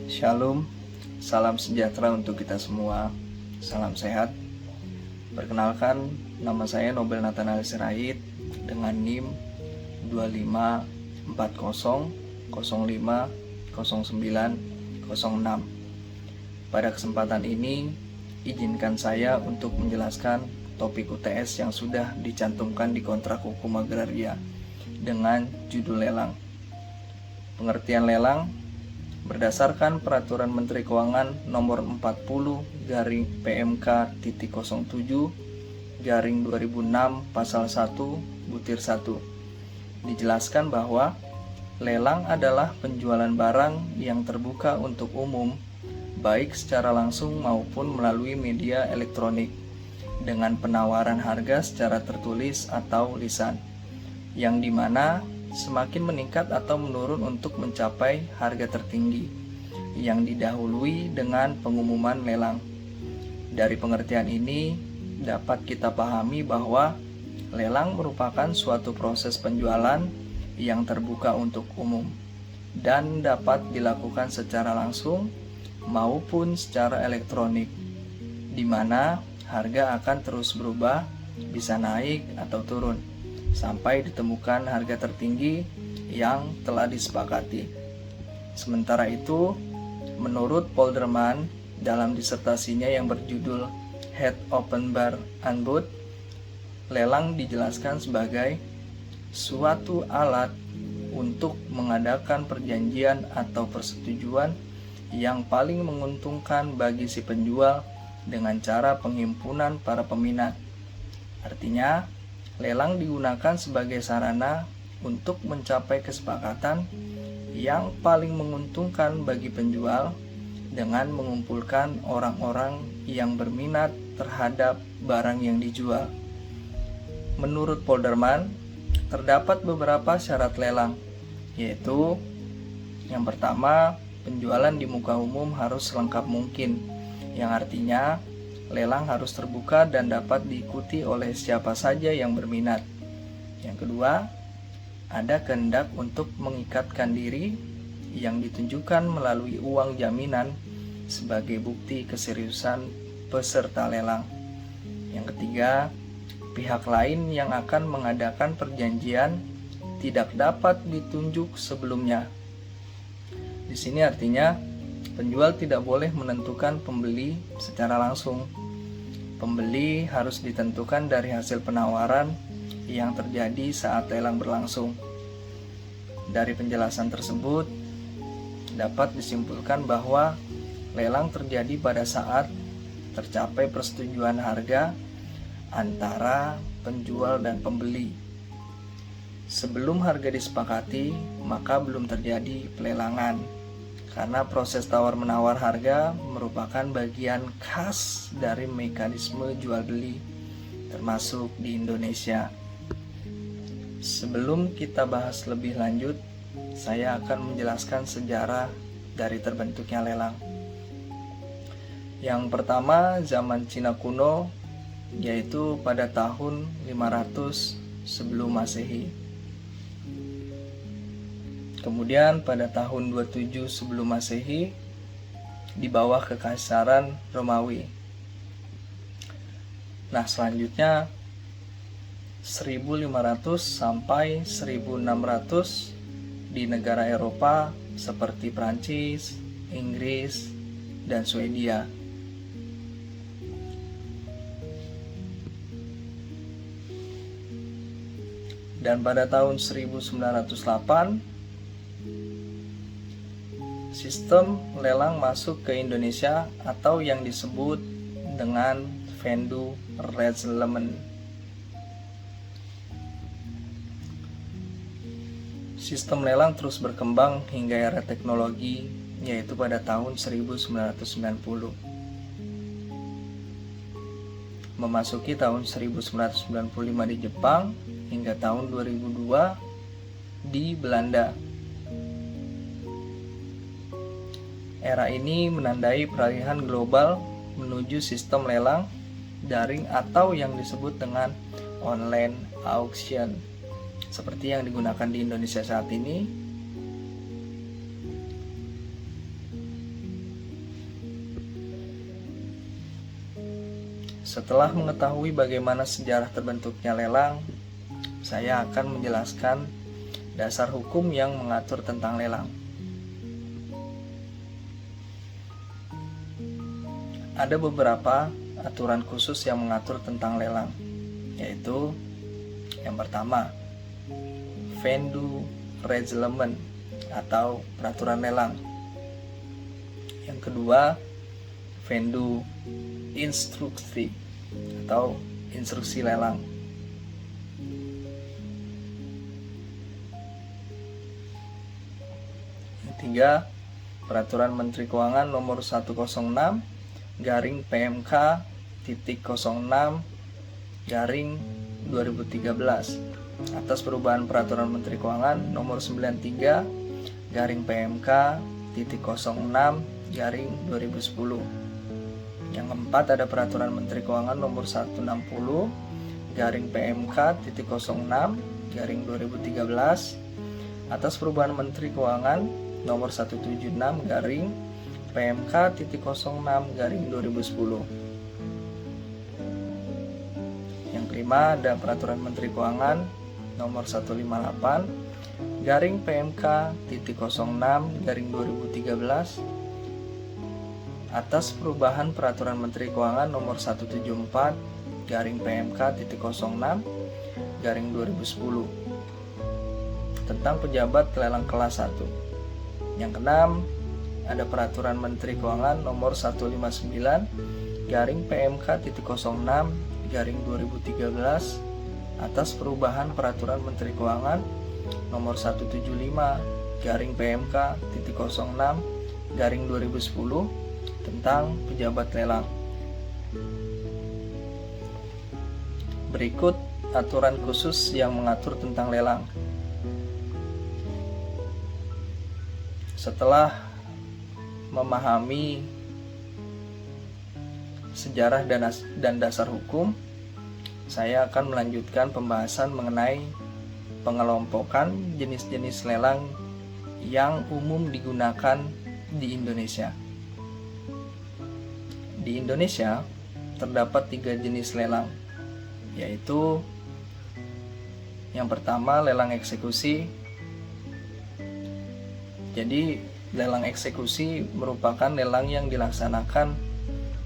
Shalom, salam sejahtera untuk kita semua. Salam sehat. Perkenalkan, nama saya Nobel Nathanael Sirait dengan NIM 254050500906. Pada kesempatan ini, izinkan saya untuk menjelaskan topik UTS yang sudah dicantumkan di kontrak hukum agraria dengan judul lelang. Pengertian lelang berdasarkan Peraturan Menteri Keuangan Nomor 40/PMK.07/2006 Pasal 1 Butir 1 dijelaskan bahwa lelang adalah penjualan barang yang terbuka untuk umum, baik secara langsung maupun melalui media elektronik, dengan penawaran harga secara tertulis atau lisan, yang dimana semakin meningkat atau menurun untuk mencapai harga tertinggi, yang didahului dengan pengumuman lelang. Dari pengertian ini, dapat kita pahami bahwa lelang merupakan suatu proses penjualan yang terbuka untuk umum dan dapat dilakukan secara langsung maupun secara elektronik, di mana harga akan terus berubah, bisa naik atau turun, sampai ditemukan harga tertinggi yang telah disepakati. Sementara itu, menurut Polderman dalam disertasinya yang berjudul Het Openbaar Aanbod, lelang dijelaskan sebagai suatu alat untuk mengadakan perjanjian atau persetujuan yang paling menguntungkan bagi si penjual dengan cara penghimpunan para peminat. Artinya, lelang digunakan sebagai sarana untuk mencapai kesepakatan yang paling menguntungkan bagi penjual dengan mengumpulkan orang-orang yang berminat terhadap barang yang dijual. Menurut Polderman, terdapat beberapa syarat lelang, yaitu yang pertama, penjualan di muka umum harus selengkap mungkin, yang artinya lelang harus terbuka dan dapat diikuti oleh siapa saja yang berminat. Yang kedua, ada kehendak untuk mengikatkan diri yang ditunjukkan melalui uang jaminan sebagai bukti keseriusan peserta lelang. Yang ketiga, pihak lain yang akan mengadakan perjanjian tidak dapat ditunjuk sebelumnya. Di sini artinya penjual tidak boleh menentukan pembeli secara langsung. Pembeli harus ditentukan dari hasil penawaran yang terjadi saat lelang berlangsung. Dari penjelasan tersebut, dapat disimpulkan bahwa lelang terjadi pada saat tercapai persetujuan harga antara penjual dan pembeli. Sebelum harga disepakati, maka belum terjadi pelelangan, karena proses tawar-menawar harga merupakan bagian khas dari mekanisme jual-beli, termasuk di Indonesia. Sebelum kita bahas lebih lanjut, saya akan menjelaskan sejarah dari terbentuknya lelang. Yang pertama, zaman Cina kuno, yaitu pada tahun 500 sebelum Masehi. Kemudian pada tahun 27 sebelum Masehi, di bawah kekaisaran Romawi. Nah, selanjutnya 1500 sampai 1600 di negara Eropa seperti Prancis, Inggris, dan Swedia. Dan pada tahun 1908 sistem lelang masuk ke Indonesia atau yang disebut dengan Vendu-Redselemen. Sistem lelang terus berkembang hingga era teknologi, yaitu pada tahun 1990. Memasuki tahun 1995 di Jepang hingga tahun 2002 di Belanda. Era ini menandai peralihan global menuju sistem lelang daring atau yang disebut dengan online auction, seperti yang digunakan di Indonesia saat ini. Setelah mengetahui bagaimana sejarah terbentuknya lelang, saya akan menjelaskan dasar hukum yang mengatur tentang lelang. Ada beberapa aturan khusus yang mengatur tentang lelang, yaitu yang pertama, Vendu-Reglement atau peraturan lelang. Yang kedua, Vendu-Instructie atau instruksi lelang. Yang ketiga, Peraturan Menteri Keuangan nomor 106 garing PMK titik 06 garing 2013 atas perubahan Peraturan Menteri Keuangan nomor 93 garing PMK titik 06 garing 2010. Yang keempat, ada Peraturan Menteri Keuangan nomor 160 garing PMK titik 06 garing 2013 atas perubahan Menteri Keuangan nomor 176 garing PMK titik 06 garing 2010. Yang kelima, ada Peraturan Menteri Keuangan nomor 158 garing PMK titik 06 garing 2013 atas perubahan Peraturan Menteri Keuangan nomor 174 garing PMK titik 06 garing 2010 tentang pejabat lelang kelas 1. Yang keenam, ada Peraturan Menteri Keuangan nomor 159 garing PMK titik 06 garing 2013 atas perubahan Peraturan Menteri Keuangan nomor 175 garing PMK titik 06 garing 2010 tentang pejabat lelang. Berikut aturan khusus yang mengatur tentang lelang. Setelah memahami sejarah dan dasar hukum, saya akan melanjutkan pembahasan mengenai pengelompokan jenis-jenis lelang yang umum digunakan di Indonesia. Di Indonesia terdapat 3 jenis lelang, yaitu yang pertama, lelang eksekusi. Jadi lelang eksekusi merupakan lelang yang dilaksanakan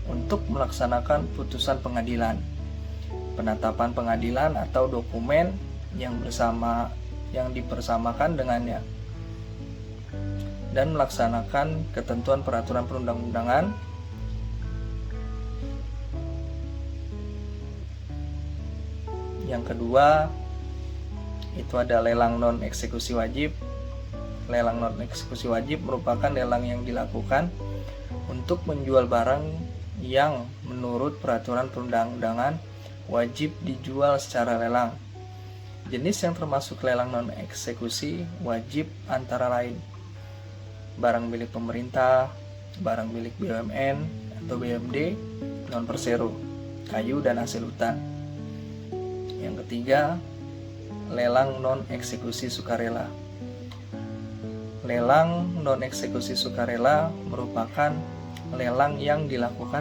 untuk melaksanakan putusan pengadilan, penetapan pengadilan atau dokumen yang dipersamakan dengannya, dan melaksanakan ketentuan peraturan perundang-undangan. Yang kedua, itu ada lelang non eksekusi wajib. Lelang non eksekusi wajib merupakan lelang yang dilakukan untuk menjual barang yang menurut peraturan perundang-undangan wajib dijual secara lelang. Jenis yang termasuk lelang non eksekusi wajib antara lain barang milik pemerintah, barang milik BUMN atau BUMD, non persero, kayu dan hasil hutan. Yang ketiga, lelang non eksekusi sukarela. Lelang non eksekusi sukarela merupakan lelang yang dilakukan